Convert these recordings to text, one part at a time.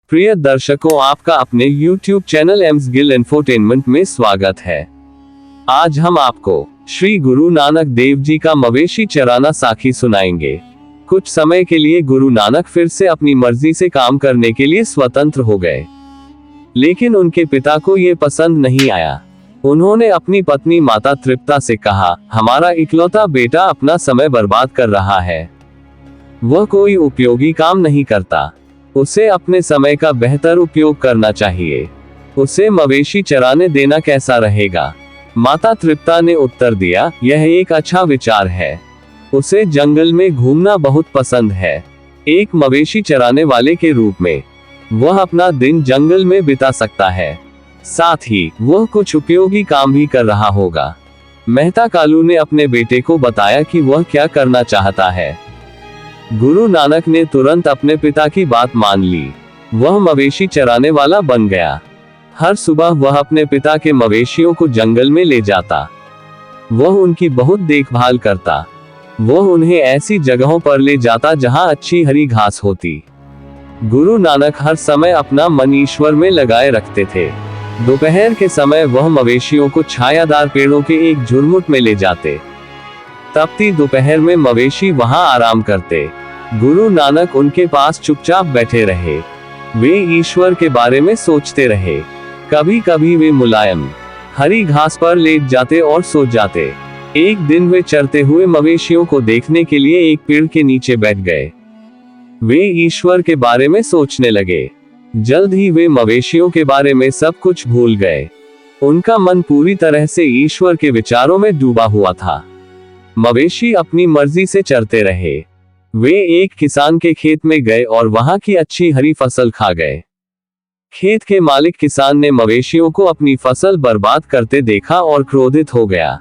प्रिय दर्शकों, आपका अपने YouTube channel AIIMS Gill infotainment में स्वागत है। आज हम आपको श्री गुरु नानक देव जी का मवेशी चराना साखी सुनाएंगे। कुछ समय के लिए गुरु नानक फिर से अपनी मर्जी से काम करने के लिए स्वतंत्र हो गए, लेकिन उनके पिता को ये पसंद नहीं आया। उन्होंने अपनी पत्नी माता तृप्ता से कहा, हमारा इकलौता बेटा अपना समय बर्बाद कर रहा है। वह कोई उपयोगी काम नहीं करता। उसे अपने समय का बेहतर उपयोग करना चाहिए। उसे मवेशी चराने देना कैसा रहेगा? माता तृप्ता ने उत्तर दिया, यह एक अच्छा विचार है। उसे जंगल में घूमना बहुत पसंद है। एक मवेशी चराने वाले के रूप में वह अपना दिन जंगल में बिता सकता है, साथ ही वह कुछ उपयोगी काम भी कर रहा होगा। मेहता कालू ने अपने बेटे को बताया कि वह क्या करना चाहता है। गुरु नानक ने तुरंत अपने पिता की बात मान ली। वह मवेशी चराने वाला बन गया। हर सुबह वह अपने पिता के मवेशियों को जंगल में ले जाता। वह उनकी बहुत देखभाल करता। वह उन्हें ऐसी जगहों पर ले जाता जहां अच्छी हरी घास होती। गुरु नानक हर समय अपना मन ईश्वर में लगाए रखते थे। दोपहर के समय वह मवेशियों को छायादार पेड़ों के एक झुरमुट में ले जाते। तपती दोपहर में मवेशी वहां आराम करते। गुरु नानक उनके पास चुपचाप बैठे रहे। वे ईश्वर के बारे में सोचते रहे। कभी कभी वे मुलायम हरी घास पर लेट जाते और सो जाते। एक दिन वे चरते हुए मवेशियों को देखने के लिए एक पेड़ के नीचे बैठ गए। वे ईश्वर के बारे में सोचने लगे। जल्द ही वे मवेशियों के बारे में सब कुछ भूल गए। उनका मन पूरी तरह से ईश्वर के विचारों में डूबा हुआ था। मवेशी अपनी मर्जी से चरते रहे। वे एक किसान के खेत में गए और वहां की अच्छी हरी फसल खा गए। खेत के मालिक किसान ने मवेशियों को अपनी फसल बर्बाद करते देखा और क्रोधित हो गया।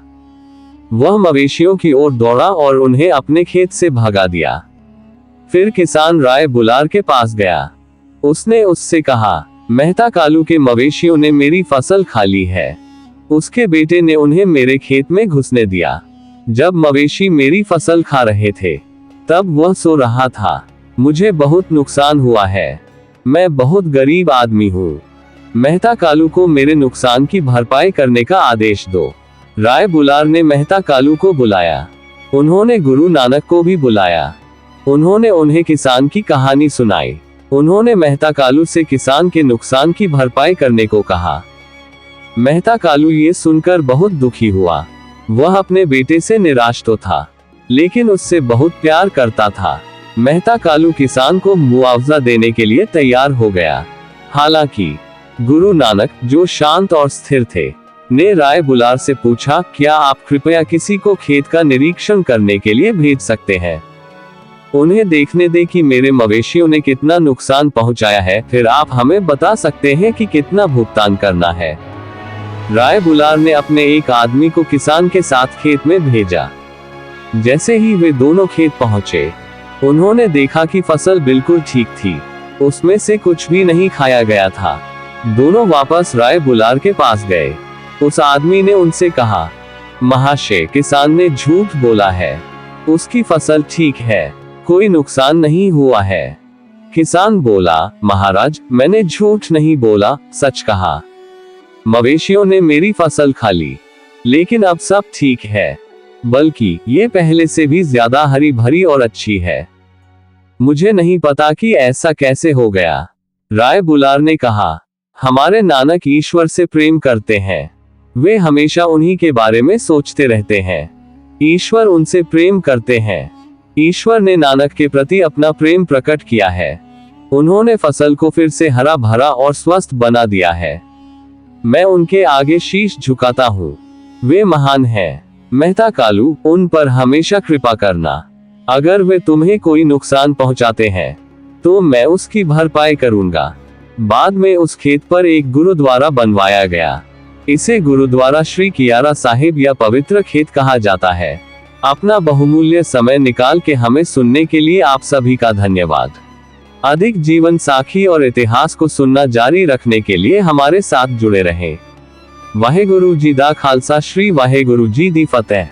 वह मवेशियों की ओर दौड़ा और उन्हें अपने खेत से भगा दिया। फिर किसान राय बुलार के पास गया। उसने उससे कहा, मेहता कालू के मवेशियों ने मेरी फसल खा ली है। उसके बेटे ने उन्हें मेरे खेत में घुसने दिया। जब मवेशी मेरी फसल खा रहे थे तब वह सो रहा था। मुझे बहुत नुकसान हुआ है। मैं बहुत गरीब आदमी हूँ। मेहता कालू को मेरे नुकसान की भरपाई करने का आदेश दो। राय बुलार ने मेहता कालू को बुलाया। उन्होंने गुरु नानक को भी बुलाया। उन्होंने उन्हें किसान की कहानी सुनाई। उन्होंने मेहता कालू से किसान के नुकसान की भरपाई करने को कहा। मेहता कालू ये सुनकर बहुत दुखी हुआ। वह अपने बेटे से निराश तो था, लेकिन उससे बहुत प्यार करता था। मेहता कालू किसान को मुआवजा देने के लिए तैयार हो गया। हालांकि गुरु नानक, जो शांत और स्थिर थे, ने राय बुलार से पूछा, क्या आप कृपया किसी को खेत का निरीक्षण करने के लिए भेज सकते हैं? उन्हें देखने दे कि मेरे मवेशियों ने कितना नुकसान पहुंचाया है, फिर आप हमें बता सकते हैं कि कितना भुगतान करना है। राय बुलार ने अपने एक आदमी को किसान के साथ खेत में भेजा। जैसे ही वे दोनों खेत पहुंचे, उन्होंने देखा कि फसल बिल्कुल ठीक थी। उसमें से कुछ भी नहीं खाया गया था। दोनों वापस राय बुलार के पास गए। उस आदमी ने उनसे कहा, महाशय, किसान ने झूठ बोला है। उसकी फसल ठीक है, कोई नुकसान नहीं हुआ है। किसान बोला, महाराज, मैंने झूठ नहीं बोला, सच कहा। मवेशियों ने मेरी फसल खा ली, लेकिन अब सब ठीक है, बल्कि ये पहले से भी ज्यादा हरी भरी और अच्छी है। मुझे नहीं पता कि ऐसा कैसे हो गया। राय बुलार ने कहा, हमारे नानक ईश्वर से प्रेम करते हैं। वे हमेशा उन्हीं के बारे में सोचते रहते हैं। ईश्वर उनसे प्रेम करते हैं। ईश्वर ने नानक के प्रति अपना प्रेम प्रकट किया है। उन्होंने फसल को फिर से हरा भरा और स्वस्थ बना दिया है। मैं उनके आगे शीश झुकाता हूँ। वे महान हैं। मेहता कालू, उन पर हमेशा कृपा करना। अगर वे तुम्हें कोई नुकसान पहुंचाते हैं तो मैं उसकी भरपाई करूंगा। बाद में उस खेत पर एक गुरुद्वारा बनवाया गया। इसे गुरुद्वारा श्री कियारा साहिब या पवित्र खेत कहा जाता है। अपना बहुमूल्य समय निकाल के हमें सुनने के लिए आप सभी का धन्यवाद। अधिक जीवन साखी और इतिहास को सुनना जारी रखने के लिए हमारे साथ जुड़े रहें। वाहेगुरु जी दा खालसा, श्री वाहेगुरु जी दी फतेह।